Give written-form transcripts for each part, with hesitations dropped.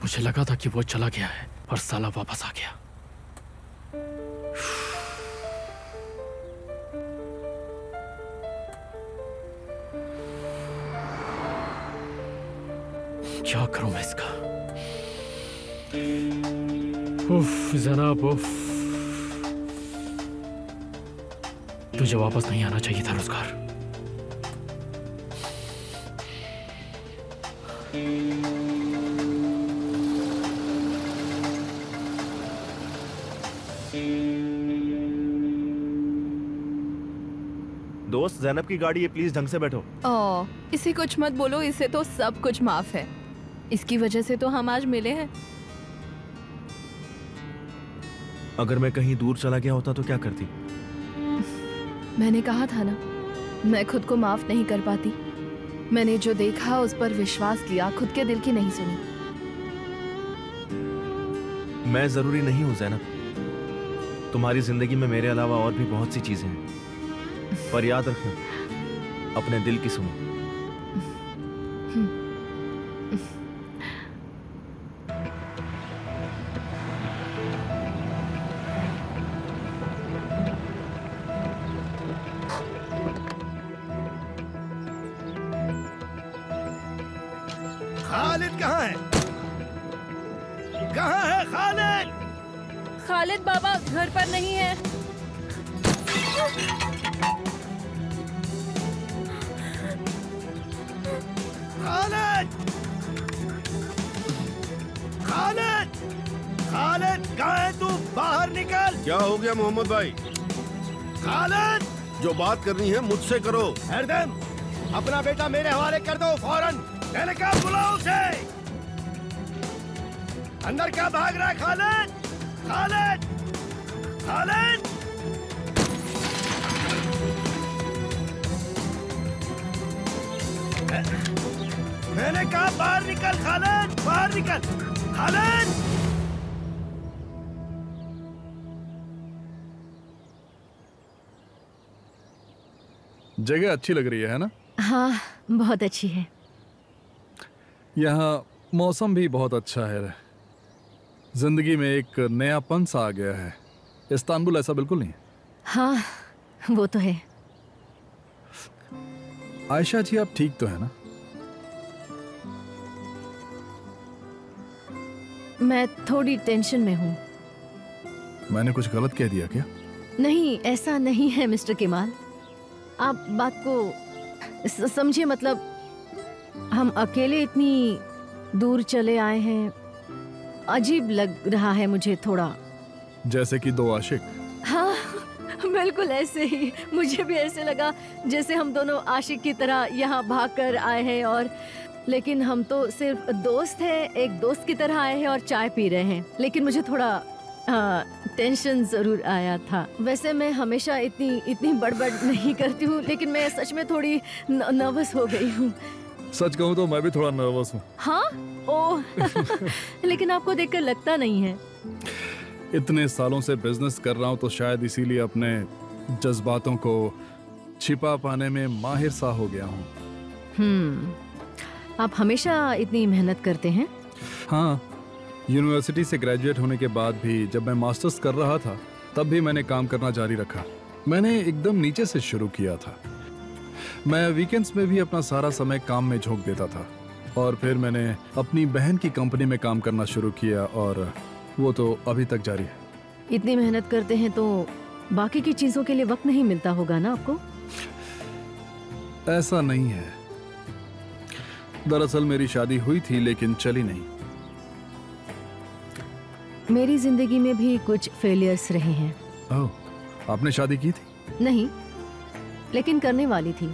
मुझे लगा था कि वो चला गया है, पर साला वापस आ गया। क्या करूं मैं इसका? उफ जनाब, उफ। तुझे वापस नहीं आना चाहिए था रोजगार। दोस्त, ज़ैनब की गाड़ी है, प्लीज ढंग से बैठो। इसे कुछ मत बोलो, इसे तो सब कुछ माफ है। इसकी वजह से तो हम आज मिले हैं। अगर मैं कहीं दूर चला गया होता तो क्या करती? मैंने कहा था ना, मैं खुद को माफ नहीं कर पाती। मैंने जो देखा उस पर विश्वास किया, खुद के दिल की नहीं सुनी। मैं जरूरी नहीं हूँ ज़ैनब। तुम्हारी जिंदगी में मेरे अलावा और भी बहुत सी चीजें हैं, पर याद रखना, अपने दिल की सुनो। खालिद कहाँ है? कहाँ है खालिद? खालिद बाबा घर पर नहीं है। खालिद! खालिद! खालिद कहाँ है तू? बाहर निकल। क्या हो गया मोहम्मद भाई? खालिद! जो बात करनी है मुझसे करो। हरदम अपना बेटा मेरे हवाले कर दो फौरन। मैंने कहा बुलाओ उसे। अंदर क्या भाग रहा है खालिद? खालिद! खालिद! मैंने कहा बाहर निकल खालिद, बाहर निकल खालिद। जगह अच्छी लग रही है ना? हाँ, बहुत अच्छी है। यहाँ मौसम भी बहुत अच्छा है। जिंदगी में एक नयापन सा आ गया है। इस्तांबुल ऐसा बिल्कुल नहीं है। हाँ, वो तो है। आयशा जी, आप ठीक तो है ना? मैं थोड़ी टेंशन में हूँ। मैंने कुछ गलत कह दिया क्या? नहीं, ऐसा नहीं है मिस्टर केमाल। आप बात को समझिए। मतलब हम अकेले इतनी दूर चले आए हैं, अजीब लग रहा है मुझे थोड़ा। जैसे कि दो आशिक। हाँ, बिल्कुल ऐसे ही। मुझे भी ऐसे लगा जैसे हम दोनों आशिक की तरह यहाँ भाग कर आए हैं, और लेकिन हम तो सिर्फ दोस्त हैं, एक दोस्त की तरह आए हैं और चाय पी रहे हैं। लेकिन मुझे थोड़ा टेंशन जरूर आया था। वैसे मैं हमेशा इतनी बड़बड़ नहीं करती हूँ, लेकिन मैं सच में थोड़ी नर्वस हो गई हूँ। सच कहूँ तो मैं भी थोड़ा नर्वस हूँ। हाँ? ओह लेकिन आपको देखकर लगता नहीं है। इतने सालों से बिजनेस कर रहा हूँ तो शायद इसीलिए अपने जज्बातों को छिपा पाने में माहिर सा हो गया हूँ। आप हमेशा इतनी मेहनत करते हैं? हाँ, यूनिवर्सिटी से ग्रेजुएट होने के बाद भी जब मैं मास्टर्स कर रहा था तब भी मैंने काम करना जारी रखा। मैंने एकदम नीचे से शुरू किया था। मैं वीकेंड्स में भी अपना सारा समय काम में झोंक देता था, और फिर मैंने अपनी बहन की कंपनी में काम करना शुरू किया, और वो तो अभी तक जारी है। इतनी मेहनत करते हैं तो बाकी की चीजों के लिए वक्त नहीं मिलता होगा ना आपको? ऐसा नहीं है। दरअसल मेरी शादी हुई थी लेकिन चली नहीं। मेरी जिंदगी में भी कुछ फेलियर्स रहे हैं। ओह, आपने शादी की थी? नहीं, लेकिन करने वाली थी।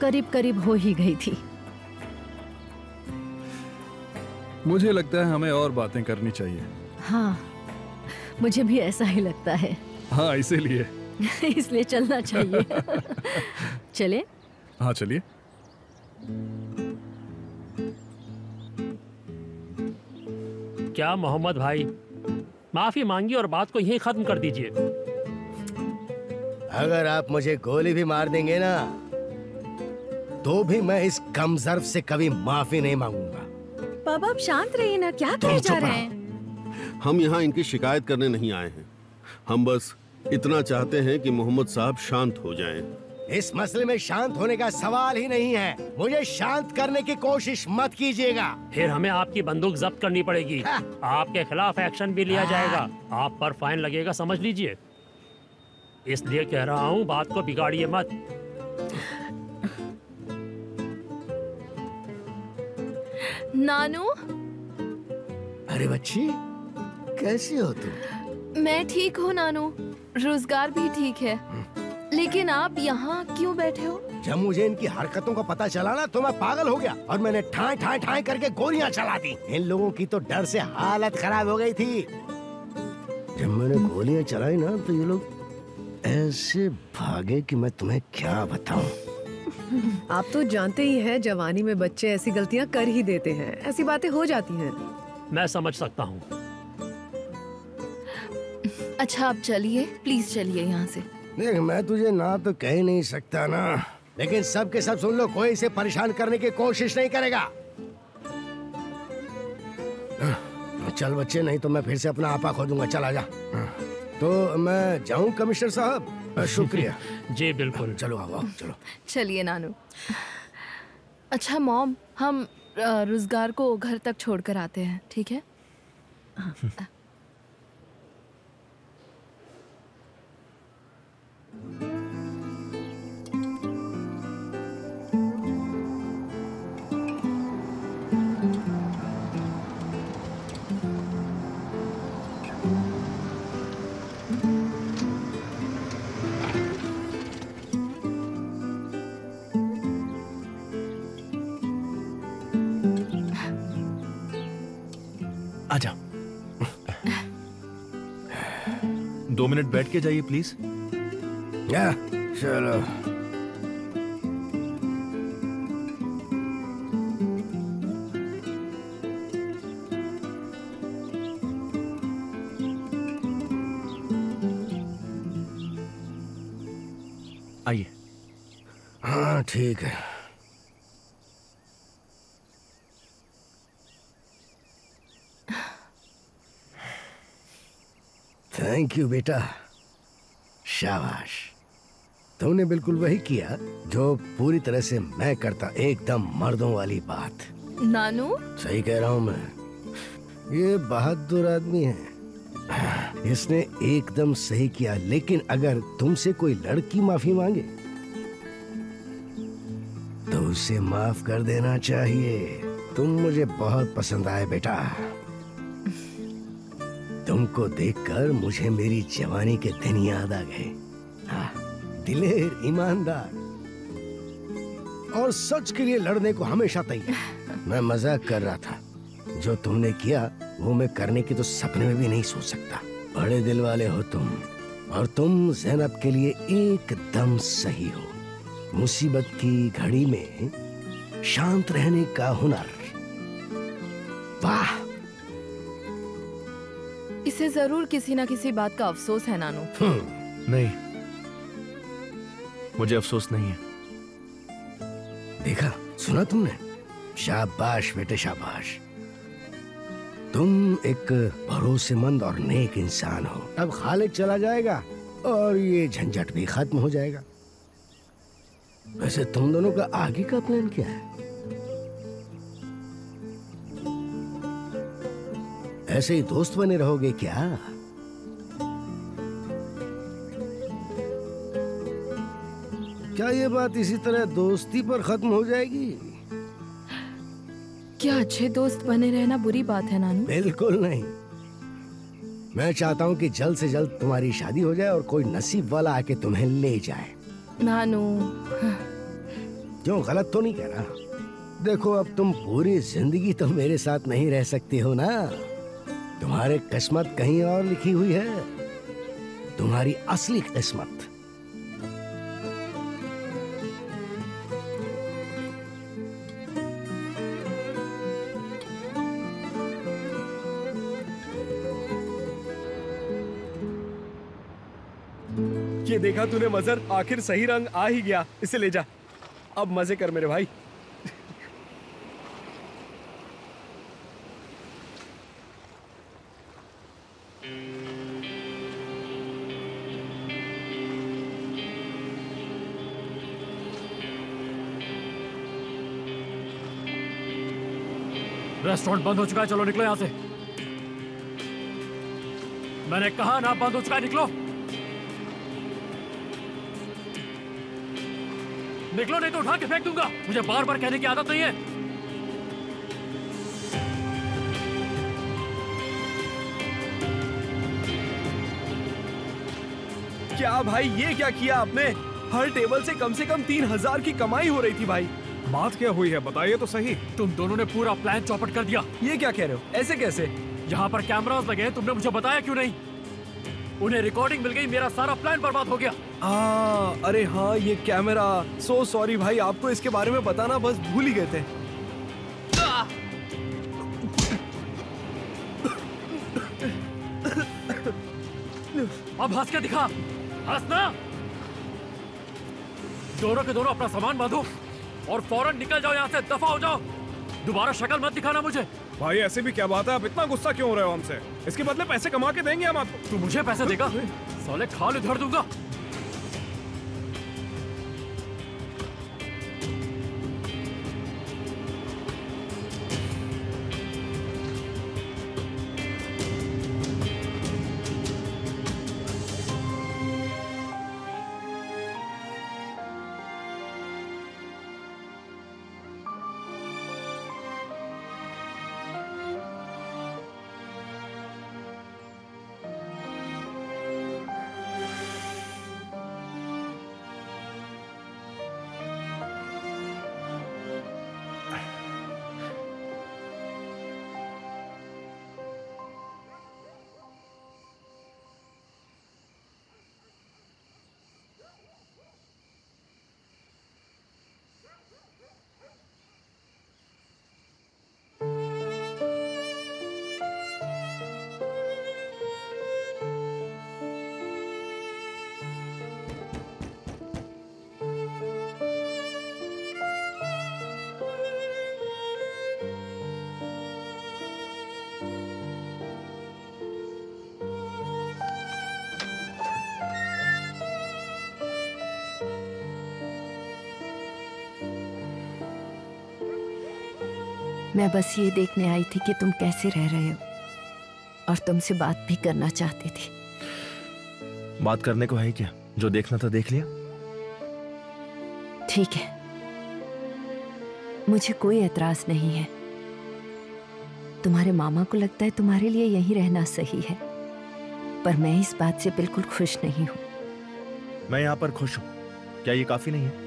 करीब करीब हो ही गई थी। मुझे लगता है हमें और बातें करनी चाहिए। हाँ, मुझे भी ऐसा ही लगता है। हाँ, इसीलिए इसलिए चलना चाहिए। चले? हाँ, चलिए। क्या मोहम्मद भाई, माफी मांगी और बात को यहीं खत्म कर दीजिए। अगर आप मुझे गोली भी मार देंगे ना, तो भी मैं इस कमजर्फ से कभी माफी नहीं मांगूंगा। अब आप शांत रहिए ना, क्या तुम कहे चुप जा रहे रहो। हैं? हम यहाँ इनकी शिकायत करने नहीं आए हैं। हम बस इतना चाहते हैं कि मोहम्मद साहब शांत हो जाएं। इस मसले में शांत होने का सवाल ही नहीं है। मुझे शांत करने की कोशिश मत कीजिएगा। फिर हमें आपकी बंदूक जब्त करनी पड़ेगी, आपके खिलाफ एक्शन भी लिया जाएगा, आप पर फाइन लगेगा, समझ लीजिए। इसलिए कह रहा हूँ, बात को बिगाड़िए मत। नानू, अरे बच्ची, कैसी हो तुम? मैं ठीक हूँ नानू, रोजगार भी ठीक है, लेकिन आप यहाँ क्यों बैठे हो? जब मुझे इनकी हरकतों का पता चला ना तो मैं पागल हो गया और मैंने ठाए ठाए ठाए करके गोलियां चला दी। इन लोगों की तो डर से हालत खराब हो गई थी। जब मैंने गोलियां चलाई ना तो ये लोग ऐसे भागे कि मैं तुम्हें क्या बताऊं। आप तो जानते ही हैं, जवानी में बच्चे ऐसी गलतियां कर ही देते हैं, ऐसी बातें हो जाती हैं। मैं समझ सकता हूँ। अच्छा आप चलिए, प्लीज चलिए यहाँ से। देख, मैं तुझे ना तो कह नहीं सकता ना, लेकिन सब के सब सुन लो, कोई इसे परेशान करने की कोशिश नहीं करेगा। चल बच्चे, नहीं तो मैं फिर से अपना आपा खो दूंगा। चल आजा। तो मैं जाऊं कमिश्नर साहब? शुक्रिया। जी बिल्कुल। चलो आओ, चलो। चलिए नानू। अच्छा मॉम, हम रोजगार को घर तक छोड़कर आते हैं, ठीक है? आजा। 2 मिनट बैठ के जाइए प्लीज। क्या? चलो। आइए। हाँ ठीक है। थैंक यू बेटा, शाबाश। तुमने बिल्कुल वही किया जो पूरी तरह से मैं करता, एकदम मर्दों वाली बात। नानू, सही कह रहा हूँ मैं। ये बहादुर आदमी है, इसने एकदम सही किया। लेकिन अगर तुमसे कोई लड़की माफी मांगे तो उसे माफ कर देना चाहिए। तुम मुझे बहुत पसंद आए बेटा। तुमको देखकर मुझे मेरी जवानी के दिन याद आ गए। हाँ, दिलेर, ईमानदार और सच के लिए लड़ने को हमेशा तैयार। मैं मजाक कर रहा था। जो तुमने किया वो मैं करने की तो सपने में भी नहीं सोच सकता। बड़े दिल वाले हो तुम, और तुम ज़ैनब के लिए एकदम सही हो। मुसीबत की घड़ी में शांत रहने का हुनर, वाह। इसे जरूर किसी ना किसी बात का अफसोस है नानू। नहीं, मुझे अफसोस नहीं है। देखा, सुना तुमने? शाबाश बेटे, शाबाश। तुम एक भरोसेमंद और नेक इंसान हो। अब खालिद चला जाएगा और ये झंझट भी खत्म हो जाएगा। वैसे तुम दोनों का आगे का प्लान क्या है? ऐसे ही दोस्त बने रहोगे क्या? क्या ये बात इसी तरह दोस्ती पर खत्म हो जाएगी? क्या अच्छे दोस्त बने रहना बुरी बात है नानू? बिल्कुल नहीं। मैं चाहता हूँ कि जल्द से जल्द तुम्हारी शादी हो जाए और कोई नसीब वाला आके तुम्हें ले जाए। नानू, क्यों, गलत तो नहीं कह रहा? देखो, अब तुम पूरी जिंदगी तो मेरे साथ नहीं रह सकती हो ना। तुम्हारी किस्मत कहीं और लिखी हुई है, तुम्हारी असली किस्मत। ये देखा तूने मजर, आखिर सही रंग आ ही गया। इसे ले जा, अब मजे कर मेरे भाई। रेस्टोरेंट बंद हो चुका है, चलो निकलो यहाँ से। मैंने कहा ना बंद हो चुका है, निकलो। निकलो नहीं तो उठा के फेंक दूंगा। मुझे बार बार कहने की आदत नहीं है। क्या भाई, ये क्या किया आपने? हर टेबल से कम 3000 की कमाई हो रही थी भाई। बात क्या हुई है बताइए तो सही। तुम दोनों ने पूरा प्लान चौपट कर दिया। ये क्या कह रहे हो? ऐसे कैसे? यहाँ पर कैमरास लगे हैं, तुमने मुझे बताया क्यों नहीं? उन्हें रिकॉर्डिंग मिल गई, मेरा सारा प्लान बर्बाद हो गया। अरे हाँ, ये कैमरा। सो सॉरी भाई, आपको इसके बारे में बताना बस भूल ही गए थे। अब हंस के दिखा, हंसना। दोनों के दोनों अपना सामान बांधो और फौरन निकल जाओ यहाँ से, दफा हो जाओ। दोबारा शक्ल मत दिखाना मुझे। भाई ऐसे भी क्या बात है, आप इतना गुस्सा क्यों हो रहे हो हमसे? इसके बदले पैसे कमा के देंगे हम आपको। तू मुझे पैसे देगा? साले खाल उधर दूंगा। मैं बस ये देखने आई थी कि तुम कैसे रह रहे हो और तुमसे बात भी करना चाहती थी। बात करने को है क्या? जो देखना था देख लिया। ठीक है, मुझे कोई एतराज नहीं है। तुम्हारे मामा को लगता है तुम्हारे लिए यहीं रहना सही है, पर मैं इस बात से बिल्कुल खुश नहीं हूं। मैं यहाँ पर खुश हूँ, क्या ये काफी नहीं है?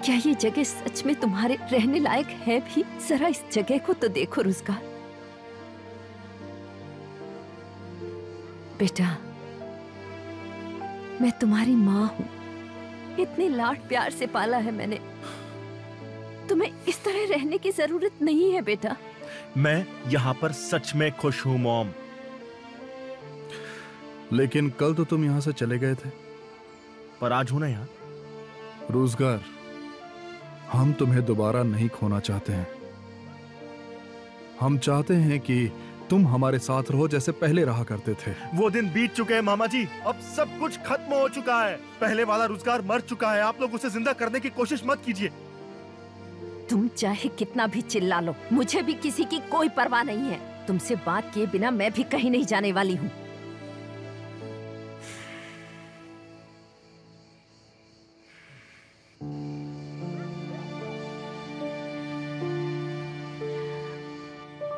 क्या ये जगह सच में तुम्हारे रहने लायक है भी? जरा इस जगह को तो देखो रुज़गार। बेटा, मैं तुम्हारी माँ हूं, इतने लाड प्यार से पाला है मैंने। तुम्हें इस तरह रहने की जरूरत नहीं है बेटा। मैं यहाँ पर सच में खुश हूँ मॉम। लेकिन कल तो तुम यहाँ से चले गए थे। पर आज हूं ना यहाँ। रोजगार, हम तुम्हें दोबारा नहीं खोना चाहते हैं। हम चाहते हैं कि तुम हमारे साथ रहो जैसे पहले रहा करते थे। वो दिन बीत चुके हैं मामा जी, अब सब कुछ खत्म हो चुका है। पहले वाला रोजगार मर चुका है, आप लोग उसे जिंदा करने की कोशिश मत कीजिए। तुम चाहे कितना भी चिल्ला लो, मुझे भी किसी की कोई परवाह नहीं है। तुमसे बात किए बिना मैं भी कहीं नहीं जाने वाली हूँ।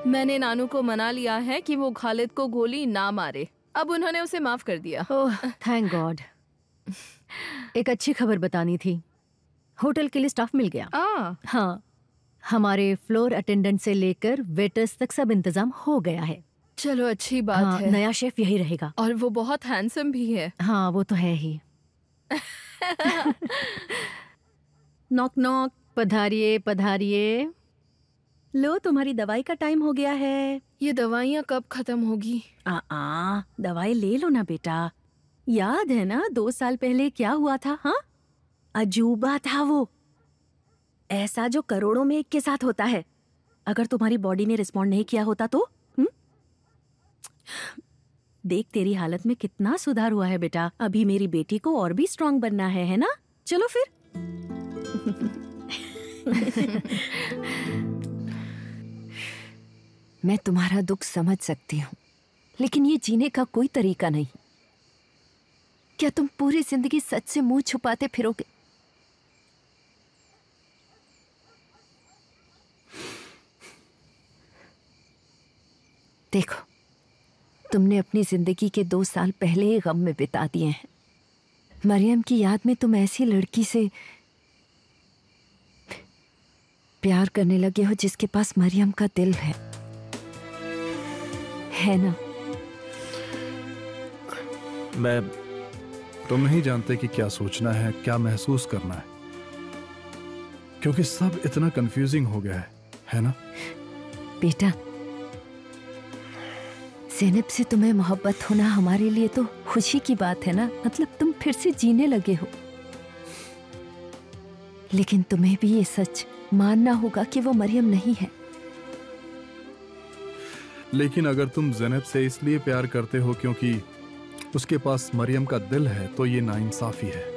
मैंने नानू को मना लिया है कि वो खालिद को गोली ना मारे। अब उन्होंने उसे माफ कर दिया। ओह, थैंक गॉड। एक अच्छी खबर बतानी थी। होटल के लिए स्टाफ मिल गया। हाँ, हमारे फ्लोर अटेंडेंट से लेकर वेटर्स तक सब इंतजाम हो गया है। चलो अच्छी बात है। नया शेफ यही रहेगा और वो बहुत हैंडसम भी है। हाँ, वो तो है ही। Knock knock. पधारिए पधारिए। लो, तुम्हारी दवाई का टाइम हो गया है। ये दवाइयाँ कब खत्म होगी? दवाई ले लो ना बेटा। याद है ना 2 साल पहले क्या हुआ था? हाँ, अजूबा था वो, ऐसा जो करोड़ों में एक के साथ होता है। अगर तुम्हारी बॉडी ने रिस्पॉन्ड नहीं किया होता तो देख, तेरी हालत में कितना सुधार हुआ है बेटा। अभी मेरी बेटी को और भी स्ट्रांग बनना है ना? चलो फिर। मैं तुम्हारा दुख समझ सकती हूँ, लेकिन ये जीने का कोई तरीका नहीं। क्या तुम पूरी जिंदगी सच से मुंह छुपाते फिरोगे? देखो, तुमने अपनी जिंदगी के 2 साल पहले ही गम में बिता दिए हैं। मरियम की याद में तुम ऐसी लड़की से प्यार करने लगे हो जिसके पास मरियम का दिल है ना? तुम नहीं जानते कि क्या सोचना है, क्या महसूस करना है, क्योंकि सब इतना कंफ्यूजिंग हो गया है ना? बेटा, ज़ैनब से तुम्हें मोहब्बत होना हमारे लिए तो खुशी की बात है ना। मतलब तुम फिर से जीने लगे हो, लेकिन तुम्हें भी ये सच मानना होगा कि वो मरियम नहीं है। लेकिन अगर तुम ज़ैनब से इसलिए प्यार करते हो क्योंकि उसके पास मरियम का दिल है, तो ये नाइंसाफी है।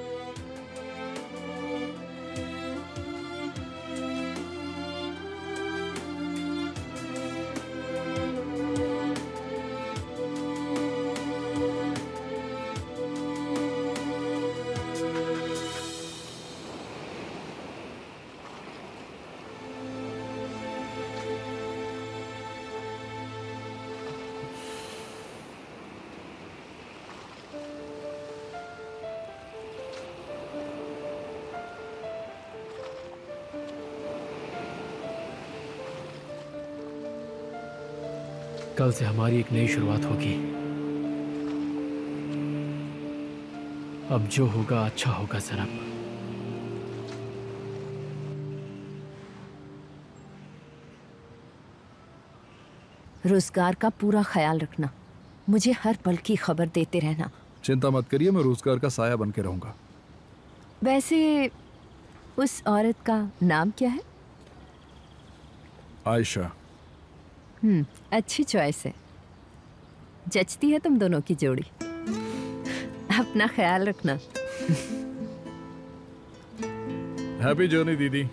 कल से हमारी एक नई शुरुआत होगी। अब जो होगा अच्छा होगा ज़ैनब। रोजगार का पूरा ख्याल रखना, मुझे हर पल की खबर देते रहना। चिंता मत करिए, मैं रोजगार का साया बन के रहूंगा। वैसे उस औरत का नाम क्या है? आयशा। अच्छी चॉइस है, जचती है तुम दोनों की जोड़ी। अपना ख्याल रखना। हैप्पी जर्नी दीदी।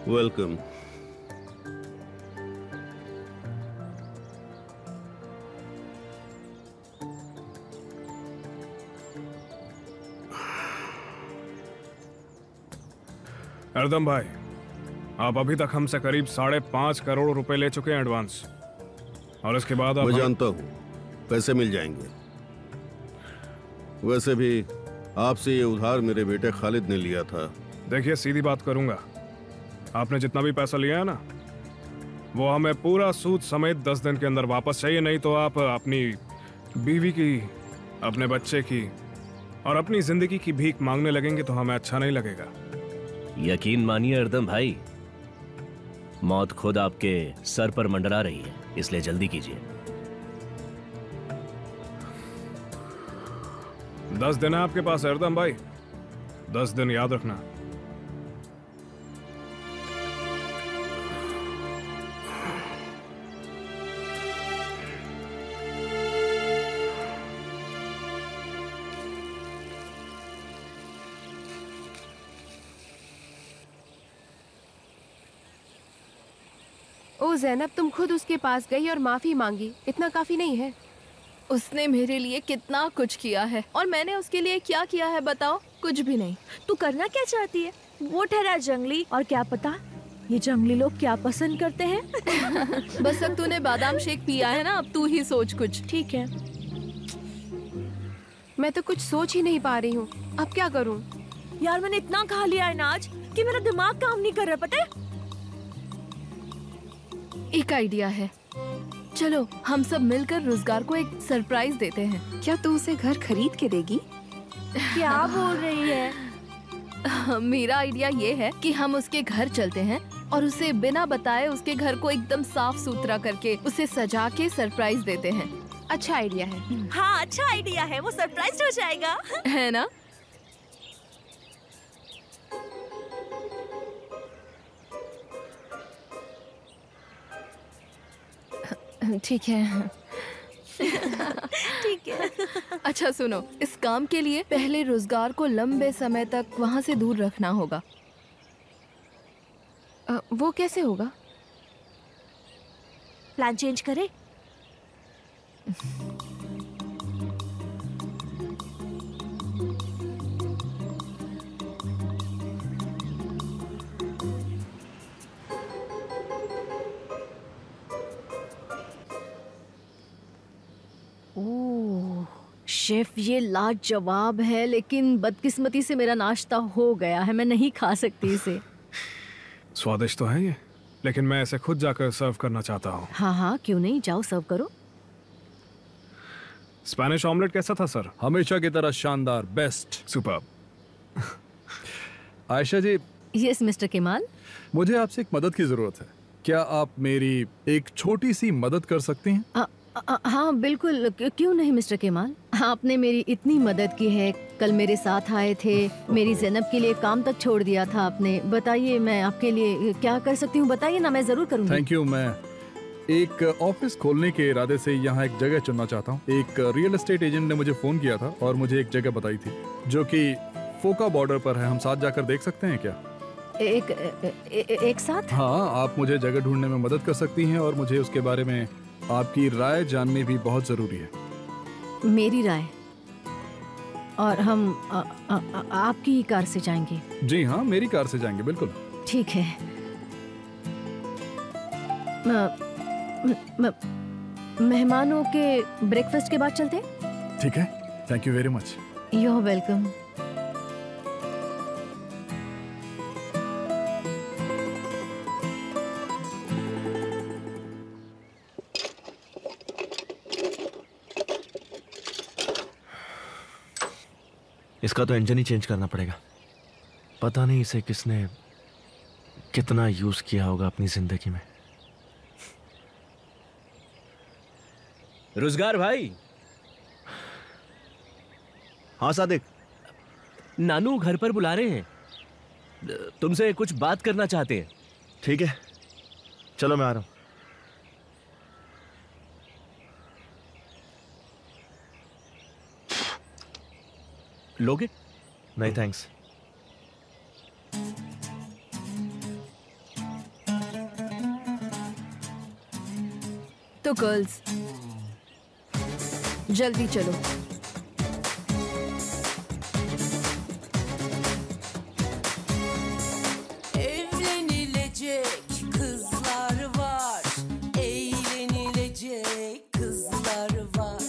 वेलकम। अर्दम भाई, आप अभी तक हमसे करीब 5.5 करोड़ रुपए ले चुके हैं एडवांस, और इसके बाद मैं जानता हूँ पैसे मिल जाएंगे। वैसे भी आपसे ये उधार मेरे बेटे खालिद ने लिया था। देखिए, सीधी बात करूंगा, आपने जितना भी पैसा लिया है ना, वो हमें पूरा सूद समेत 10 दिन के अंदर वापस चाहिए। नहीं तो आप अपनी बीवी की, अपने बच्चे की और अपनी जिंदगी की भीख मांगने लगेंगे तो हमें अच्छा नहीं लगेगा। यकीन मानिए अर्दम भाई, मौत खुद आपके सर पर मंडरा रही है, इसलिए जल्दी कीजिए। 10 दिन है आपके पास अर्दम भाई, 10 दिन याद रखना। ओ ज़ैनब, तुम खुद उसके पास गई और माफी मांगी, इतना काफी नहीं है? उसने मेरे लिए कितना कुछ किया है और मैंने उसके लिए क्या किया है बताओ? कुछ भी नहीं। तू करना क्या चाहती है? वो ठहरा जंगली, और क्या पता ये जंगली लोग क्या पसंद करते हैं। बस अब तूने बादाम शेक पिया है ना, अब तू ही सोच कुछ। ठीक है, मैं तो कुछ सोच ही नहीं पा रही हूँ, अब क्या करूँ? यार मैंने इतना खा लिया है ना आज कि मेरा दिमाग काम नहीं कर रहा, पता है? एक आइडिया है, चलो हम सब मिलकर रोजगार को एक सरप्राइज देते हैं। क्या तू उसे घर खरीद के देगी? क्या बोल रही है? मेरा आइडिया ये है कि हम उसके घर चलते हैं, और उसे बिना बताए उसके घर को एकदम साफ सुथरा करके उसे सजा के सरप्राइज देते हैं। अच्छा आइडिया है। हाँ अच्छा आइडिया है, वो सरप्राइज हो जाएगा। है ना? ठीक है। ठीक है। अच्छा सुनो, इस काम के लिए पहले रोजगार को लंबे समय तक वहाँ से दूर रखना होगा। वो कैसे होगा? प्लान चेंज करें? ओह शेफ, ये लाजवाब है, लेकिन बदकिस्मती से मेरा नाश्ता हो गया है, मैं नहीं खा सकती इसे। स्वादिष्ट तो है ये, लेकिन मैं इसे खुद जाकर सर्व करना चाहता हूँ। हाँ हाँ क्यों नहीं, जाओ सर्व करो। स्पेनिश ऑमलेट कैसा था सर? हमेशा की तरह शानदार, best, superb. Ayesha ji. Yes mister Kemal. मुझे आपसे एक मदद की जरूरत है। क्या आप मेरी एक छोटी सी मदद कर सकती हैं? हाँ बिल्कुल, क्यों नहीं मिस्टर केमाल। आपने मेरी इतनी मदद की है, कल मेरे साथ आए थे, मेरी ज़ैनब के लिए काम तक छोड़ दिया था आपने। बताइए मैं आपके लिए क्या कर सकती हूँ, बताइए ना, मैं जरूर करूँगी। Thank you. मैं एक ऑफिस खोलने के इरादे से यहाँ एक जगह चुनना चाहता हूँ। एक रियल एस्टेट एजेंट ने मुझे फोन किया था और मुझे एक जगह बताई थी जो कि फोका बॉर्डर पर है। हम साथ जाकर देख सकते हैं क्या? एक साथ? हाँ, आप मुझे जगह ढूंढने में मदद कर सकती हैं और मुझे उसके बारे में आपकी राय जाननी भी बहुत जरूरी है। मेरी राय? और हम आपकी ही कार से जाएंगे? जी हाँ, मेरी कार से जाएंगे, बिल्कुल। ठीक है। मेहमानों के ब्रेकफास्ट के बाद चलते? ठीक है, thank you very much. You are welcome. इसका तो इंजन ही चेंज करना पड़ेगा। पता नहीं इसे किसने कितना यूज किया होगा अपनी जिंदगी में। रोजगार भाई। हाँ सादिक। नानू घर पर बुला रहे हैं, तुमसे कुछ बात करना चाहते हैं। ठीक है, चलो मैं आ रहा हूं। लोगे? नहीं थैंक्स। तो गर्ल्स जल्दी चलो। Evlenilecek kızlar var, eğlenilecek kızlar var.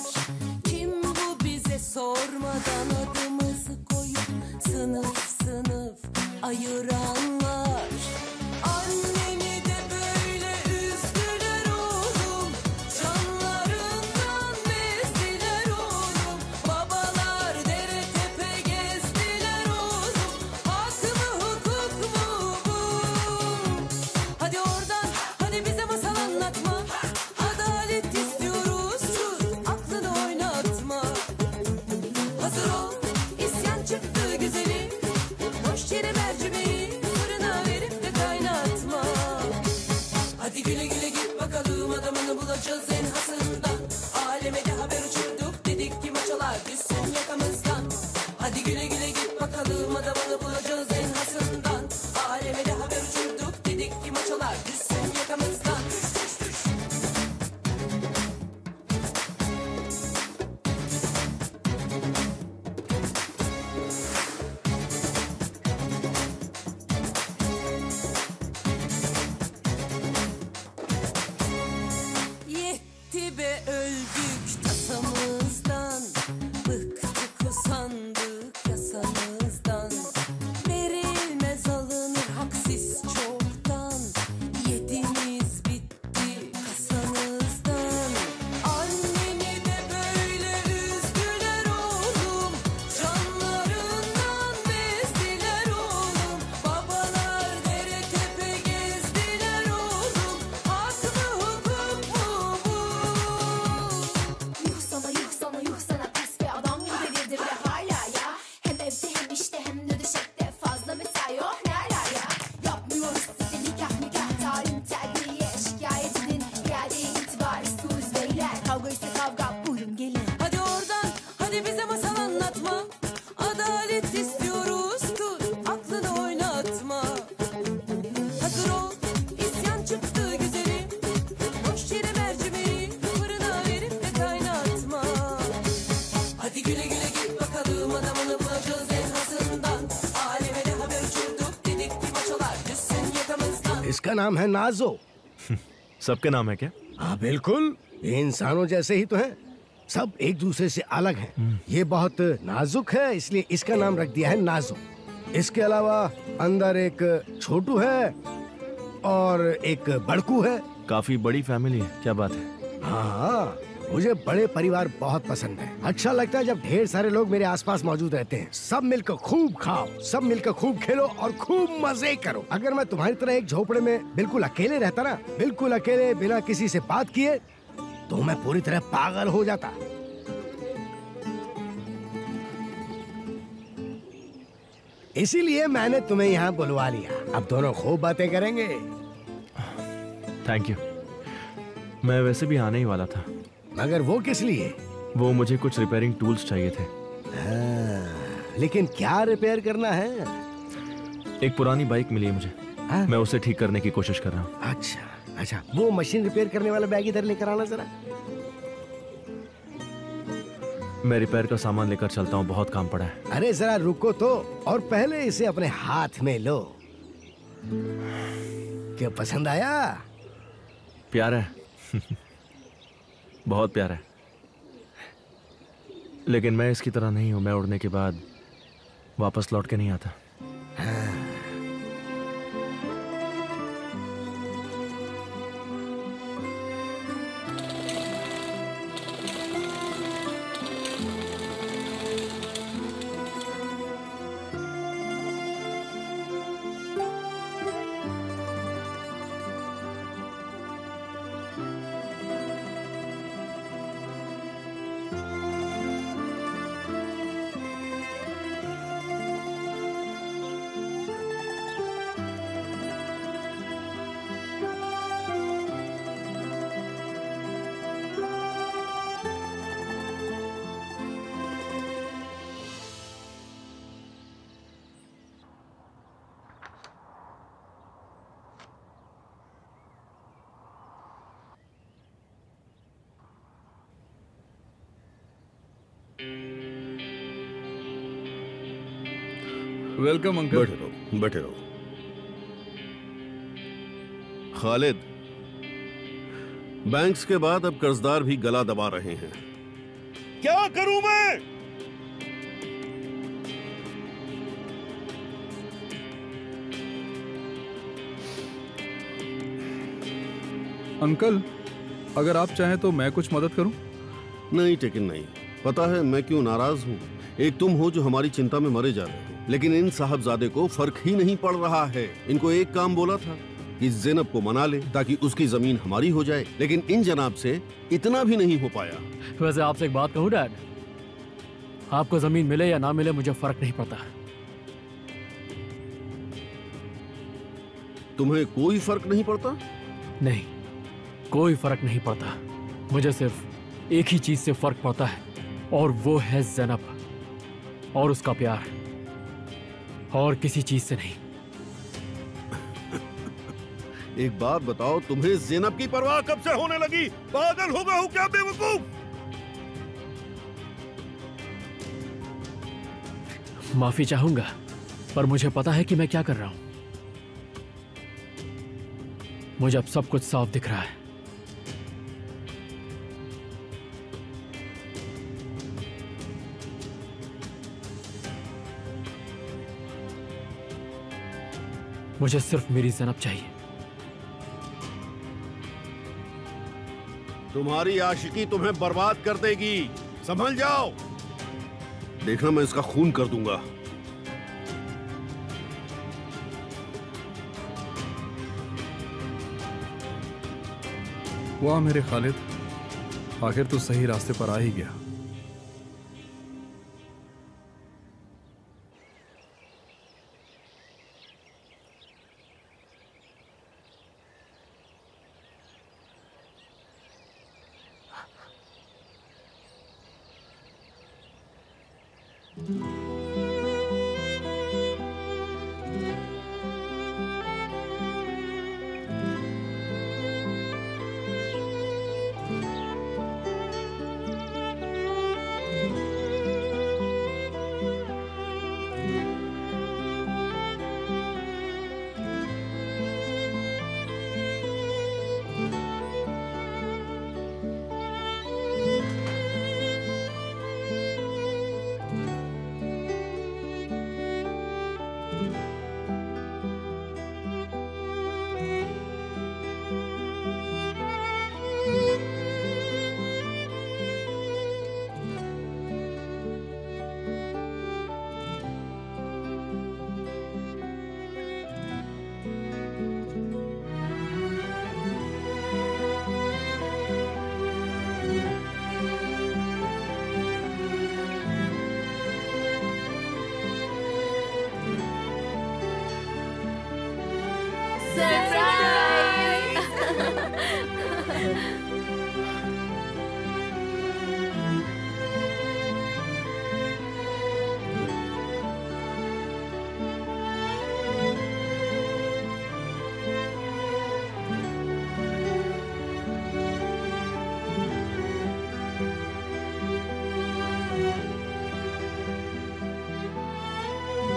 Kim bu bize sormadan adımızı koyup sınıf sınıf ayıranlar. Anneni de böyle üzdüler oğlum, canlarından bezdiler oğlum. Babalar dere tepe gezdiler oğlum, hak mı hukuk mu bu? Hadi oradan, hadi bize masal anlatma, adalet istiyoruz, sus aklını oynatma. Hazır ol, isyan çıktı güzelim, boş yere mercimeği fırına verip de kaynatma. Hadi güle güle git bakalım, adamını bulacağız en hasından. Aleme de haber uçurduk, dedik ki maçalar düşsün yakamızdan. Hadi güle güle git bakalım, adamını bulacağız en hasından. Aleme de haber uçurduk, dedik ki maçalar düşsün yakamızdan. Aldığım adamını bulacağız ezmasından. Aleme de haber uçurduk dedik ki maçalar düşsün yakamızdan. इसका नाम है नाजो। सबके नाम है क्या? हाँ बिल्कुल, ये इंसानों जैसे ही तो हैं। सब एक दूसरे से अलग हैं। ये बहुत नाजुक है इसलिए इसका नाम रख दिया है नाजो। इसके अलावा अंदर एक छोटू है और एक बड़कू है। काफी बड़ी फैमिली है, क्या बात है? हाँ, मुझे बड़े परिवार बहुत पसंद है। अच्छा लगता है जब ढेर सारे लोग मेरे आसपास मौजूद रहते हैं। सब मिलकर खूब खाओ, सब मिलकर खूब खेलो और खूब मजे करो। अगर मैं तुम्हारी तरह एक झोपड़े में बिल्कुल अकेले रहता ना, बिल्कुल अकेले बिना किसी से बात किए, तो मैं पूरी तरह पागल हो जाता। इसीलिए मैंने तुम्हें यहाँ बुलवा लिया। अब दोनों खूब बातें करेंगे। Thank you. मैं वैसे भी आने ही वाला था। मगर वो किस लिए? वो मुझे कुछ रिपेयरिंग टूल्स चाहिए थे। लेकिन क्या रिपेयर करना है? एक पुरानी बाइक मिली है मुझे। मैं उसे ठीक करने की कोशिश कर रहा हूँ। अच्छा, वो मशीन रिपेयर करने वाला बैग इधर लेकर आना जरा। मैं रिपेयर का सामान लेकर चलता हूँ, बहुत काम पड़ा है। अरे जरा रुको तो, और पहले इसे अपने हाथ में लो। क्या पसंद आया? प्यारा है। बहुत प्यारा है। लेकिन मैं इसकी तरह नहीं हूं। मैं उड़ने के बाद वापस लौट के नहीं आता। Welcome uncle. बैठे रहो, बैठे रहो। खालिद, बैंक्स के बाद अब कर्जदार भी गला दबा रहे हैं। क्या करूं मैं? अंकल, अगर आप चाहें तो मैं कुछ मदद करूं? नहीं टेकिन नहीं। पता है मैं क्यों नाराज हूँ? एक तुम हो जो हमारी चिंता में मरे जा रहे हो, लेकिन इन साहबजादे को फर्क ही नहीं पड़ रहा है। इनको एक काम बोला था कि ज़ैनब को मना ले ताकि उसकी जमीन हमारी हो जाए, लेकिन इन जनाब से इतना भी नहीं हो पाया। वैसे आपसे एक बात कहूँ डैड, आपको जमीन मिले या ना मिले मुझे फर्क नहीं पड़ता। तुम्हें कोई फर्क नहीं पड़ता? नहीं, कोई फर्क नहीं पड़ता। मुझे सिर्फ एक ही चीज से फर्क पड़ता है, और वो है ज़ैनब और उसका प्यार, और किसी चीज से नहीं। एक बात बताओ, तुम्हें ज़ैनब की परवाह कब से होने लगी? पागल हो गए हो क्या बेवकूफ? माफी चाहूंगा, पर मुझे पता है कि मैं क्या कर रहा हूं। मुझे अब सब कुछ साफ दिख रहा है। मुझे सिर्फ मेरी ज़ैनब चाहिए। तुम्हारी आशिकी तुम्हें बर्बाद कर देगी, संभल जाओ। देखना मैं इसका खून कर दूंगा। वाह मेरे खालिद, आखिर तू सही रास्ते पर आ ही गया।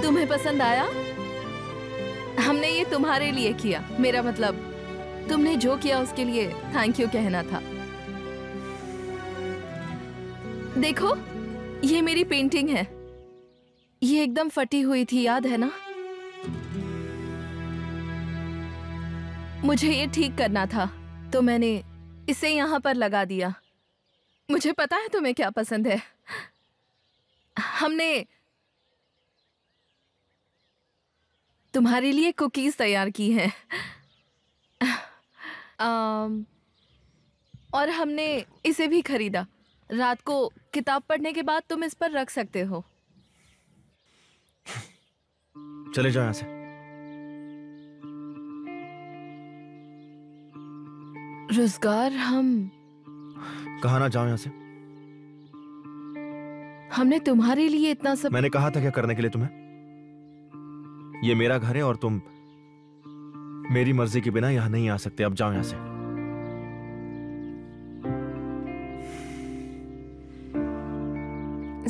तुम्हें पसंद आया? हमने ये तुम्हारे लिए किया। मेरा मतलब तुमने जो किया उसके लिए थैंक यू कहना था। देखो, ये मेरी पेंटिंग है। ये एकदम फटी हुई थी, याद है ना? मुझे ये ठीक करना था, तो मैंने इसे यहाँ पर लगा दिया। मुझे पता है तुम्हें क्या पसंद है। हमने तुम्हारे लिए कुकीज तैयार की हैं। और हमने इसे भी खरीदा। रात को किताब पढ़ने के बाद तुम इस पर रख सकते हो। चले जाओ यहाँ से। रोजगार, हम कहा ना जाओ यहाँ से। हमने तुम्हारे लिए इतना सब। मैंने कहा था क्या करने के लिए तुम्हें? ये मेरा घर है और तुम मेरी मर्जी के बिना यहाँ नहीं आ सकते। अब जाओ यहाँ से।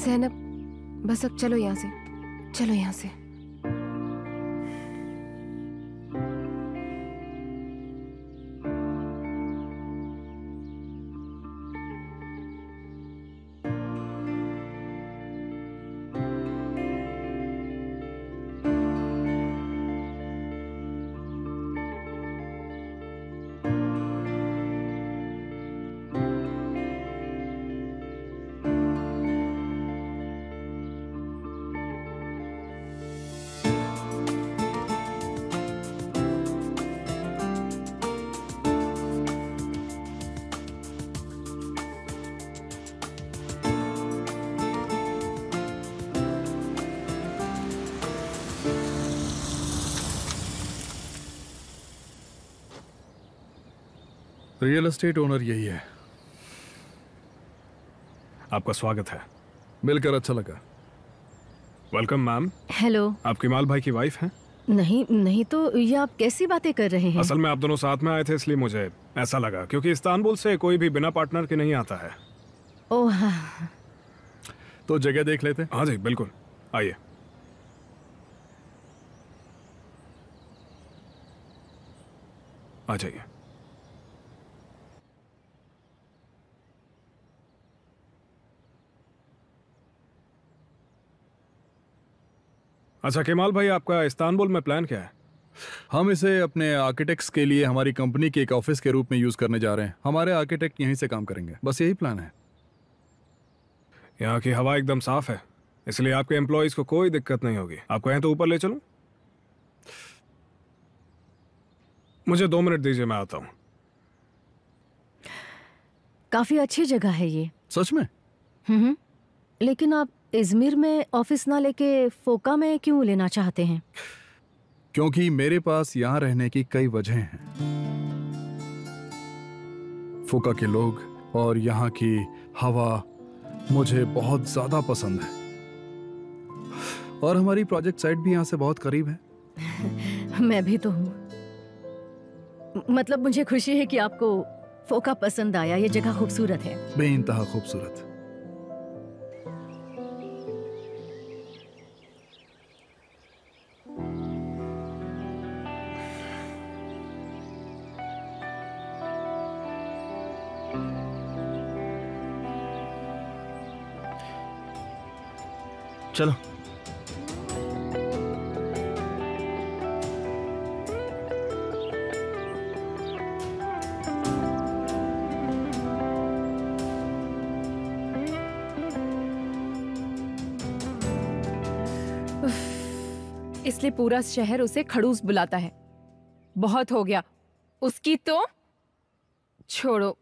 ज़ैनब, बस अब चलो यहाँ से, चलो यहाँ से। रियल एस्टेट ओनर यही है। आपका स्वागत है। मिलकर अच्छा लगा। Welcome ma'am. हेलो। आप किमाल भाई की वाइफ हैं? नहीं नहीं, तो ये आप कैसी बातें कर रहे हैं? असल में आप दोनों साथ में आए थे, इसलिए मुझे ऐसा लगा, क्योंकि इस्तांबुल से कोई भी बिना पार्टनर के नहीं आता है। ओह हाँ। तो जगह देख लेते। हाँ जी बिल्कुल, आइए। आ जाइए। अच्छा केमाल भाई, आपका इस्तांबुल में प्लान क्या है? हम इसे अपने आर्किटेक्ट्स के लिए हमारी कंपनी के एक ऑफिस के रूप में यूज करने जा रहे हैं। हमारे आर्किटेक्ट यहीं से काम करेंगे, बस यही प्लान है। यहाँ की हवा एकदम साफ है, इसलिए आपके एम्प्लॉयज को कोई दिक्कत नहीं होगी। आपको यहाँ तो ऊपर ले चलूं? मुझे 2 मिनट दीजिए, मैं आता हूँ। काफी अच्छी जगह है ये। सच में? लेकिन आप इजमिर में ऑफिस ना लेके फोका में क्यों लेना चाहते हैं? क्योंकि मेरे पास यहाँ रहने की कई वजहें हैं। फोका के लोग और यहाँ की हवा मुझे बहुत ज्यादा पसंद है, और हमारी प्रोजेक्ट साइट भी यहाँ से बहुत करीब है। मैं भी तो हूँ। मतलब मुझे खुशी है कि आपको फोका पसंद आया। ये जगह खूबसूरत है, बेइंतहा खूबसूरत। चलो। इसलिए पूरा शहर उसे खड़ूस बुलाता है। बहुत हो गया उसकी तो। छोड़ो,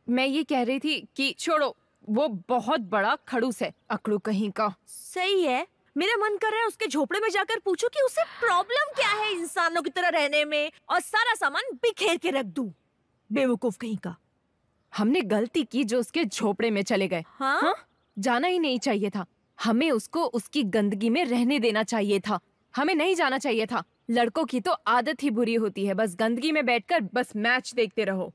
मैं ये कह रही थी कि छोड़ो, वो बहुत बड़ा खड़ूस है, अकड़ू कहीं का। सही है, मेरा मन कर रहा है उसके झोपड़े में जाकर पूछूं कि उसे प्रॉब्लम क्या है इंसानों की तरह रहने में, और सारा सामान बिखेर के रख दूं। बेवकूफ कहीं का। हमने गलती की जो उसके झोपड़े में चले गए। हाँ? जाना ही नहीं चाहिए था। हमें उसको उसकी गंदगी में रहने देना चाहिए था। हमें नहीं जाना चाहिए था। लड़कों की तो आदत ही बुरी होती है, बस गंदगी में बैठकर बस मैच देखते रहो।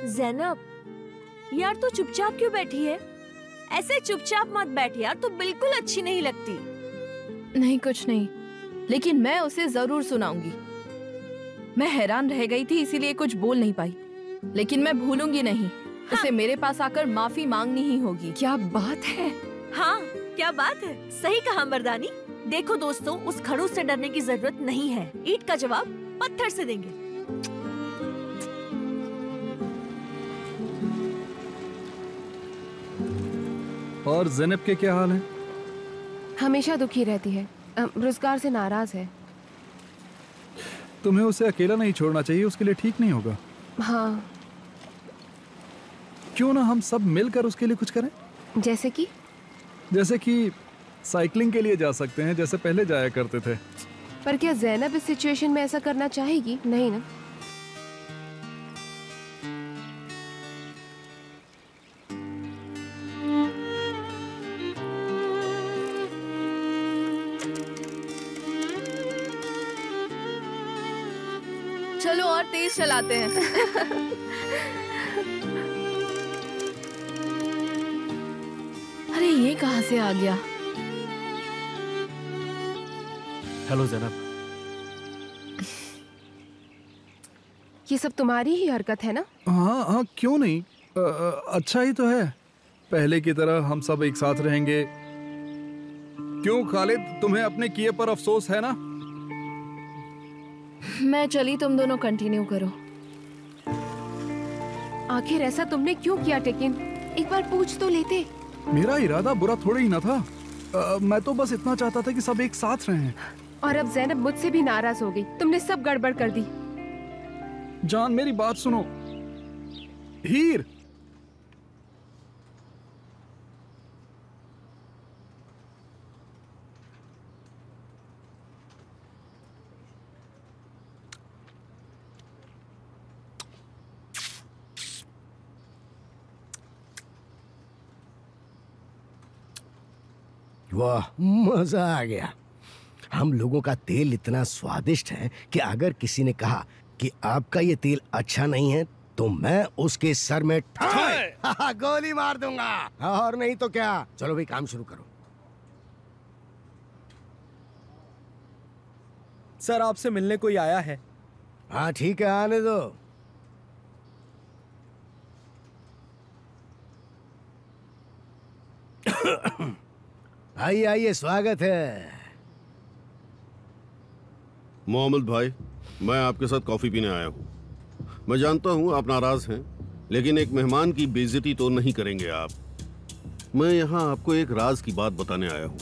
ज़ैनब, यार तू चुपचाप क्यों बैठी है? ऐसे चुपचाप मत बैठ यार, तू बिल्कुल अच्छी नहीं लगती। नहीं कुछ नहीं, लेकिन मैं उसे जरूर सुनाऊंगी। मैं हैरान रह गई थी इसीलिए कुछ बोल नहीं पाई, लेकिन मैं भूलूंगी नहीं। उसे मेरे पास आकर माफी मांगनी ही होगी। क्या बात है। हाँ क्या बात है, सही कहा मर्दानी। देखो दोस्तों, उस खड़ूस से डरने की जरूरत नहीं है। ईंट का जवाब पत्थर से देंगे। और ज़ैनब के क्या हाल है? हमेशा दुखी रहती है, रोजगार से नाराज है। तुम्हें उसे अकेला नहीं छोड़ना चाहिए, उसके लिए ठीक नहीं होगा। हाँ। क्यों ना हम सब मिलकर उसके लिए कुछ करें? जैसे कि साइकिलिंग के लिए जा सकते हैं, जैसे पहले जाया करते थे। पर क्या ज़ैनब इस सिचुएशन में ऐसा करना चाहेगी? नहीं ना। चलो और तेज चलाते हैं। अरे ये कहाँ से आ गया? हेलो ज़ैनब। ये सब तुम्हारी ही हरकत है ना? हाँ हाँ, क्यों नहीं। अच्छा ही तो है। पहले की तरह हम सब एक साथ रहेंगे। क्यों खालिद, तुम्हें अपने किए पर अफसोस है ना? मैं चली, तुम दोनों कंटिन्यू करो। आखिर ऐसा तुमने क्यों किया टेकिन? एक बार पूछ तो लेते। मेरा इरादा बुरा थोड़ा ही ना था। मैं तो बस इतना चाहता था कि सब एक साथ रहें। और अब ज़ैनब मुझसे भी नाराज हो गई। तुमने सब गड़बड़ कर दी। जान मेरी बात सुनो। हीर, वाह, मजा आ गया। हम लोगों का तेल इतना स्वादिष्ट है कि अगर किसी ने कहा कि आपका ये तेल अच्छा नहीं है तो मैं उसके सर में गोली मार दूंगा। और नहीं तो क्या। चलो भाई, काम शुरू करो। सर, आपसे मिलने कोई आया है। हाँ ठीक है, आने दो। आइए आइए, स्वागत है। मोहम्मद भाई, मैं आपके साथ कॉफी पीने आया हूँ। मैं जानता हूँ आप नाराज हैं, लेकिन एक मेहमान की बेइज्जती तो नहीं करेंगे आप। मैं यहाँ आपको एक राज की बात बताने आया हूँ।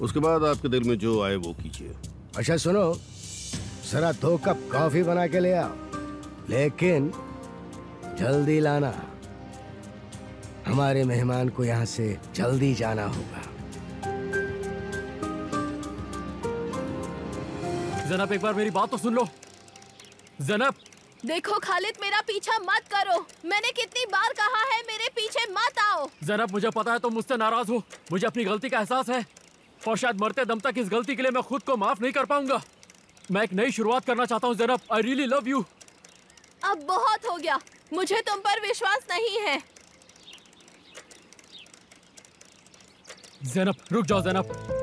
उसके बाद आपके दिल में जो आए वो कीजिए। अच्छा सुनो, जरा 2 कप कॉफी बना के ले आओ, लेकिन जल्दी लाना। हमारे मेहमान को यहाँ से जल्दी जाना होगा। ज़ैनब, एक बार मेरी बात तो सुन लो। ज़ैनब, देखो खालिद, मेरा पीछा मत करो। मैंने कितनी बार कहा है मेरे पीछे मत आओ। ज़ैनब, मुझे पता है तुम मुझसे नाराज हो। मुझे अपनी गलती का एहसास है और शायद मरते दम तक इस गलती के लिए मैं खुद को माफ नहीं कर पाऊंगा। मैं एक नई शुरुआत करना चाहता हूँ Zainab. I really love you. अब बहुत हो गया, मुझे तुम पर विश्वास नहीं है। ज़ैनब, रुक जाओ ज़ैनब।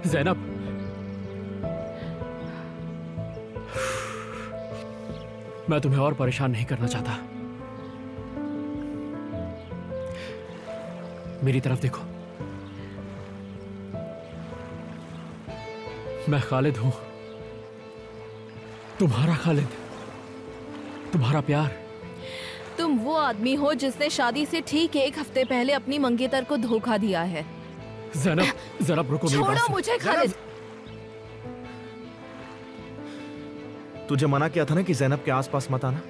ज़ैनब, मैं तुम्हें और परेशान नहीं करना चाहता। मेरी तरफ देखो। मैं खालिद हूं, तुम्हारा खालिद, तुम्हारा प्यार। तुम वो आदमी हो जिसने शादी से ठीक 1 हफ्ते पहले अपनी मंगेतर को धोखा दिया है। ज़ैनब, ज़ैनब रुको, मेरी बात छोड़ो सुनो। मुझे खालिद। तुझे मना किया था ना कि जैनब के आसपास मत आना।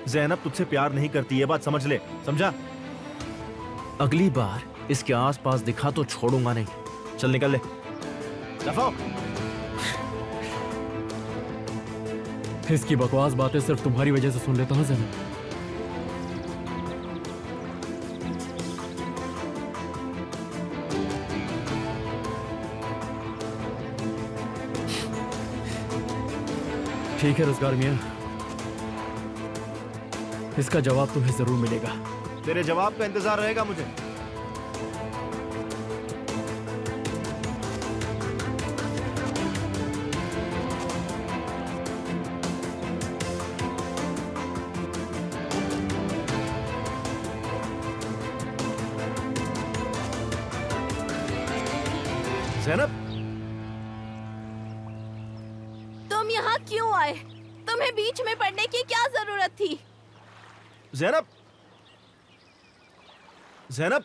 जैनब तुझसे प्यार नहीं करती, ये बात समझ ले, समझा? अगली बार इसके आसपास दिखा तो छोड़ूंगा नहीं। चल निकल ले। दफा। इसकी बकवास बातें सिर्फ तुम्हारी वजह से सुन लेता हूँ ज़ैनब। ठीक है रोजगार मियाँ, इसका जवाब तुम्हें जरूर मिलेगा। तेरे जवाब का इंतजार रहेगा मुझे। ज़ैनब, तुम यहाँ क्यों आए? तुम्हें बीच में पड़ने की क्या जरूरत थी? ज़ैनब, ज़ैनब,